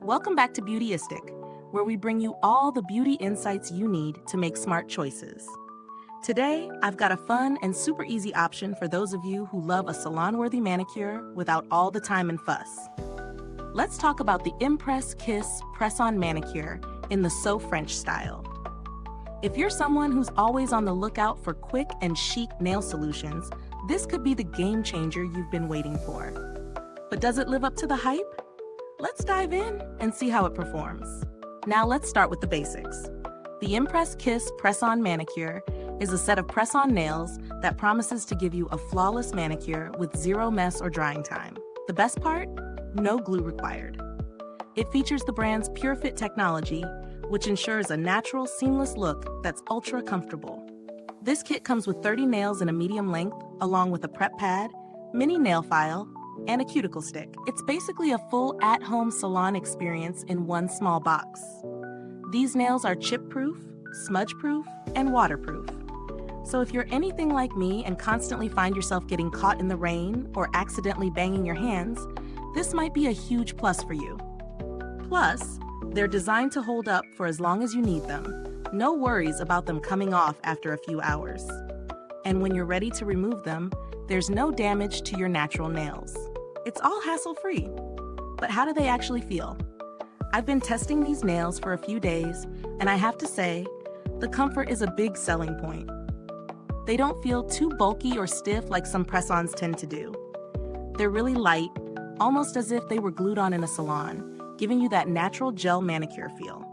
Welcome back to Beautyistic, where we bring you all the beauty insights you need to make smart choices. Today, I've got a fun and super easy option for those of you who love a salon-worthy manicure without all the time and fuss. Let's talk about the imPRESS KISS Press-On Manicure in the So French style. If you're someone who's always on the lookout for quick and chic nail solutions, this could be the game changer you've been waiting for. But does it live up to the hype? Let's dive in and see how it performs. Now let's start with the basics. The imPRESS KISS Press-On Manicure is a set of press-on nails that promises to give you a flawless manicure with zero mess or drying time. The best part? No glue required. It features the brand's PureFit Technology, which ensures a natural, seamless look that's ultra comfortable. This kit comes with 30 nails in a medium length, along with a prep pad, mini nail file, and a cuticle stick. It's basically a full at-home salon experience in one small box. These nails are chip-proof, smudge-proof, and waterproof. So if you're anything like me and constantly find yourself getting caught in the rain or accidentally banging your hands, this might be a huge plus for you. Plus, they're designed to hold up for as long as you need them. No worries about them coming off after a few hours. And when you're ready to remove them, there's no damage to your natural nails. It's all hassle-free. But how do they actually feel? I've been testing these nails for a few days, and I have to say, the comfort is a big selling point. They don't feel too bulky or stiff like some press-ons tend to do. They're really light, almost as if they were glued on in a salon, giving you that natural gel manicure feel.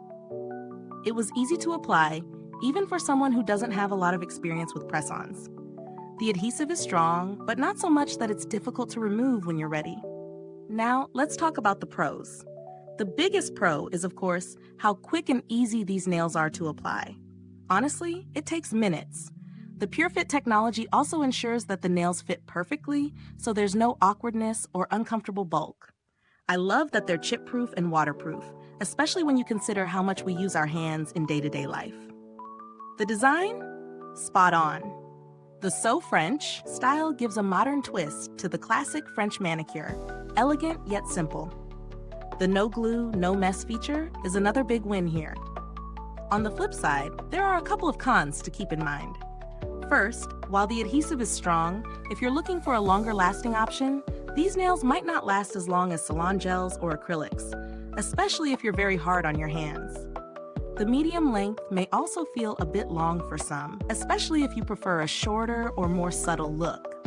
It was easy to apply, even for someone who doesn't have a lot of experience with press-ons. The adhesive is strong, but not so much that it's difficult to remove when you're ready. Now, let's talk about the pros. The biggest pro is, of course, how quick and easy these nails are to apply. Honestly, it takes minutes. The PureFit technology also ensures that the nails fit perfectly, so there's no awkwardness or uncomfortable bulk. I love that they're chip-proof and waterproof, especially when you consider how much we use our hands in day-to-day life. The design? Spot on. The So French style gives a modern twist to the classic French manicure, elegant yet simple. The no glue, no mess feature is another big win here. On the flip side, there are a couple of cons to keep in mind. First, while the adhesive is strong, if you're looking for a longer lasting option, these nails might not last as long as salon gels or acrylics, especially if you're very hard on your hands. The medium length may also feel a bit long for some, especially if you prefer a shorter or more subtle look.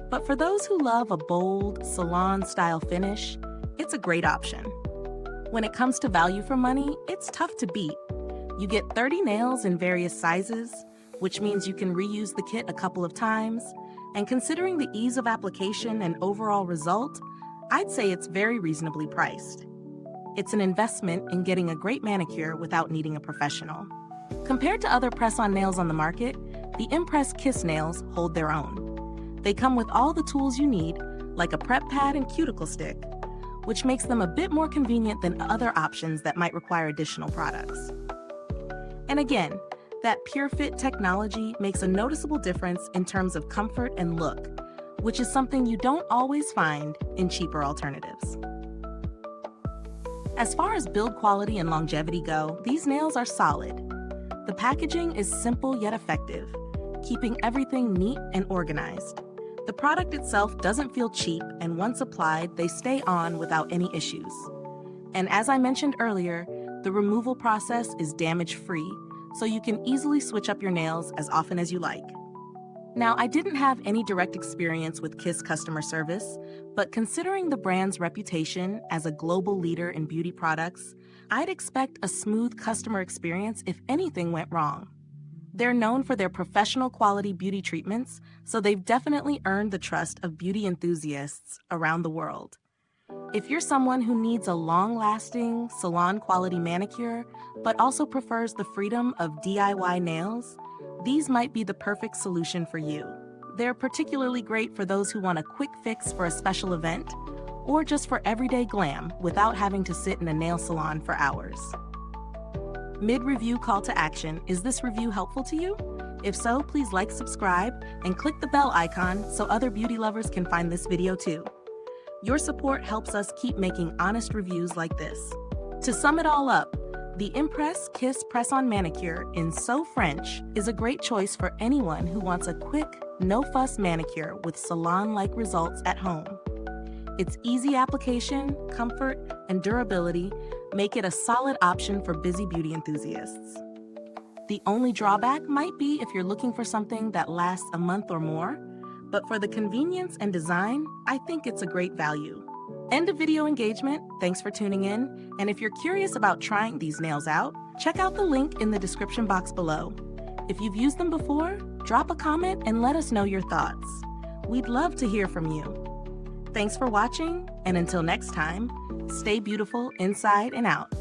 But for those who love a bold, salon-style finish, it's a great option. When it comes to value for money, it's tough to beat. You get 30 nails in various sizes, which means you can reuse the kit a couple of times, and considering the ease of application and overall result, I'd say it's very reasonably priced. It's an investment in getting a great manicure without needing a professional. Compared to other press-on nails on the market, the imPRESS KISS nails hold their own. They come with all the tools you need, like a prep pad and cuticle stick, which makes them a bit more convenient than other options that might require additional products. And again, that PureFit technology makes a noticeable difference in terms of comfort and look, which is something you don't always find in cheaper alternatives. As far as build quality and longevity go, these nails are solid. The packaging is simple yet effective, keeping everything neat and organized. The product itself doesn't feel cheap, and once applied, they stay on without any issues. And as I mentioned earlier, the removal process is damage-free, so you can easily switch up your nails as often as you like. Now, I didn't have any direct experience with KISS customer service, but considering the brand's reputation as a global leader in beauty products, I'd expect a smooth customer experience if anything went wrong. They're known for their professional quality beauty treatments, so they've definitely earned the trust of beauty enthusiasts around the world. If you're someone who needs a long-lasting, salon-quality manicure, but also prefers the freedom of DIY nails, these might be the perfect solution for you. They're particularly great for those who want a quick fix for a special event, or just for everyday glam without having to sit in a nail salon for hours. Mid-review call to action, is this review helpful to you? If so, please like, subscribe, and click the bell icon so other beauty lovers can find this video too. Your support helps us keep making honest reviews like this. To sum it all up, the imPRESS KISS Press-On Manicure in So French is a great choice for anyone who wants a quick, no-fuss manicure with salon-like results at home. Its easy application, comfort, and durability make it a solid option for busy beauty enthusiasts. The only drawback might be if you're looking for something that lasts a month or more, but for the convenience and design, I think it's a great value. End of video engagement. Thanks for tuning in. And if you're curious about trying these nails out, check out the link in the description box below. If you've used them before, drop a comment and let us know your thoughts. We'd love to hear from you. Thanks for watching, and until next time, stay beautiful inside and out.